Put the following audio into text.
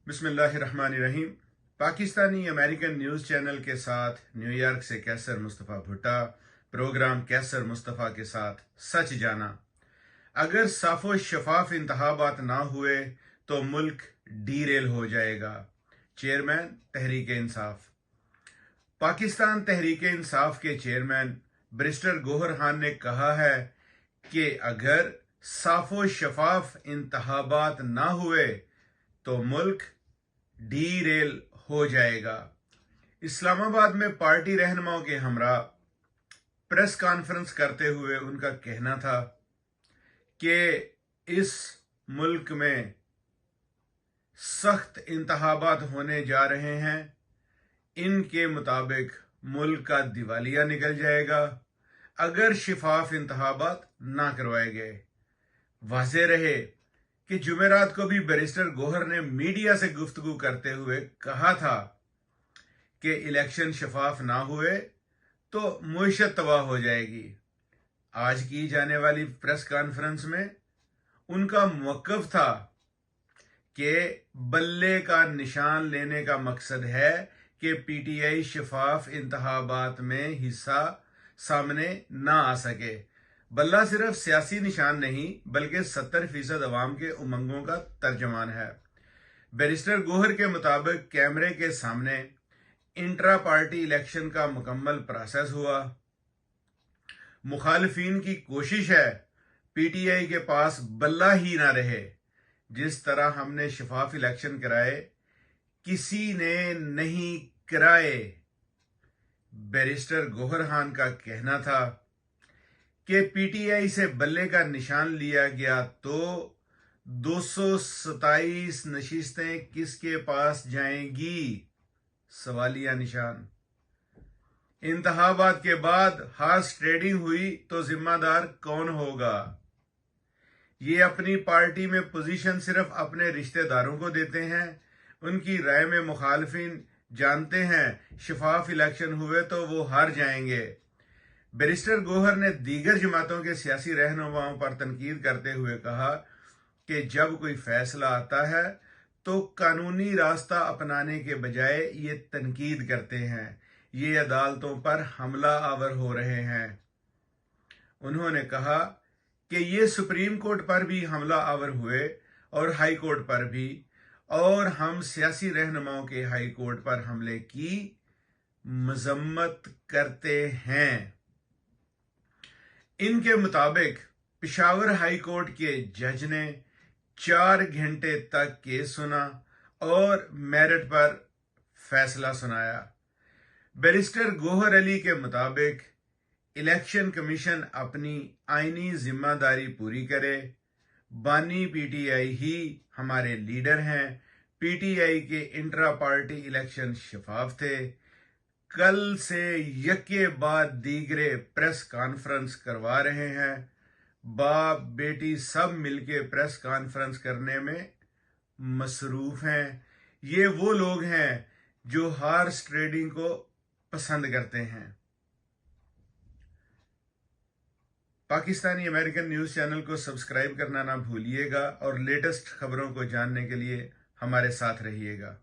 बिस्मिल्लाहिर्रहमानिर्रहीम। Pakistani American news channel के साथ न्यूयॉर्क से कैसर मुस्तफ़ा भुट्टा। प्रोग्राम कैसर मुस्तफ़ा के साथ सच जाना। अगर साफ़ो शफाफ इंतखाबात ना हुए तो मुल्क डीरेल हो जाएगा। चेयरमैन तहरीक इंसाफ। पाकिस्तान तहरीक इंसाफ के चेयरमैन बैरिस्टर गौहर खान ने कहा है कि अगर साफ़ो शफाफ इंतखाबात ना हुए तो मुल्क डीरेल हो जाएगा। इस्लामाबाद में पार्टी रहनुमाओं के हमरा प्रेस कॉन्फ्रेंस करते हुए उनका कहना था कि इस मुल्क में सख्त इंतखाबात होने जा रहे हैं। इनके मुताबिक मुल्क का दिवालिया निकल जाएगा अगर शफाफ इंतखाबात ना करवाए गए। वाज़ेह रहे कि जुमेरात को भी बैरिस्टर गौहर ने मीडिया से गुफ्तगू करते हुए कहा था कि इलेक्शन शफाफ ना हुए तो मुईशत तबाह हो जाएगी। आज की जाने वाली प्रेस कॉन्फ्रेंस में उनका मौक़िफ़ था कि बल्ले का निशान लेने का मकसद है कि पीटीआई शफाफ इंतखाबात में हिस्सा सामने ना आ सके। बल्ला सिर्फ सियासी निशान नहीं बल्कि 70% अवाम के उमंगों का तर्जमान है। बैरिस्टर गौहर के मुताबिक कैमरे के सामने इंट्रा पार्टी इलेक्शन का मुकम्मल प्रोसेस हुआ। मुखालिफिन की कोशिश है पीटीआई के पास बल्ला ही ना रहे। जिस तरह हमने शफाफ इलेक्शन कराए किसी ने नहीं कराए। बैरिस्टर गौहर खान का कहना था कि पीटीआई से बल्ले का निशान लिया गया तो 227 नशिस्तें किसके पास जाएंगी? सवालिया निशान। इंतखाबात के बाद हार्स ट्रेडिंग हुई तो जिम्मेदार कौन होगा? ये अपनी पार्टी में पोजीशन सिर्फ अपने रिश्तेदारों को देते हैं। उनकी राय में मुखालिफिन जानते हैं शफाफ इलेक्शन हुए तो वो हार जाएंगे। बैरिस्टर गौहर ने दीगर जमातों के सियासी रहनुमाओं पर तनकीद करते हुए कहा कि जब कोई फैसला आता है तो कानूनी रास्ता अपनाने के बजाय ये तनकीद करते हैं। ये अदालतों पर हमला आवर हो रहे हैं। उन्होंने कहा कि ये सुप्रीम कोर्ट पर भी हमला आवर हुए और हाई कोर्ट पर भी, और हम सियासी रहनुमाओं के हाई कोर्ट पर हमले की मजम्मत करते हैं। इनके मुताबिक पेशावर हाई कोर्ट के जज ने 4 घंटे तक केस सुना और मेरिट पर फैसला सुनाया। बैरिस्टर गौहर अली के मुताबिक इलेक्शन कमीशन अपनी आईनी जिम्मेदारी पूरी करे। बानी पीटीआई ही हमारे लीडर हैं। पीटीआई के इंट्रा पार्टी इलेक्शन शफाफ थे। कल से यके बाद दीगरे प्रेस कॉन्फ्रेंस करवा रहे हैं। बाप बेटी सब मिलके प्रेस कॉन्फ्रेंस करने में मसरूफ हैं। ये वो लोग हैं जो हार्स ट्रेडिंग को पसंद करते हैं। पाकिस्तानी अमेरिकन न्यूज़ चैनल को सब्सक्राइब करना ना भूलिएगा और लेटेस्ट खबरों को जानने के लिए हमारे साथ रहिएगा।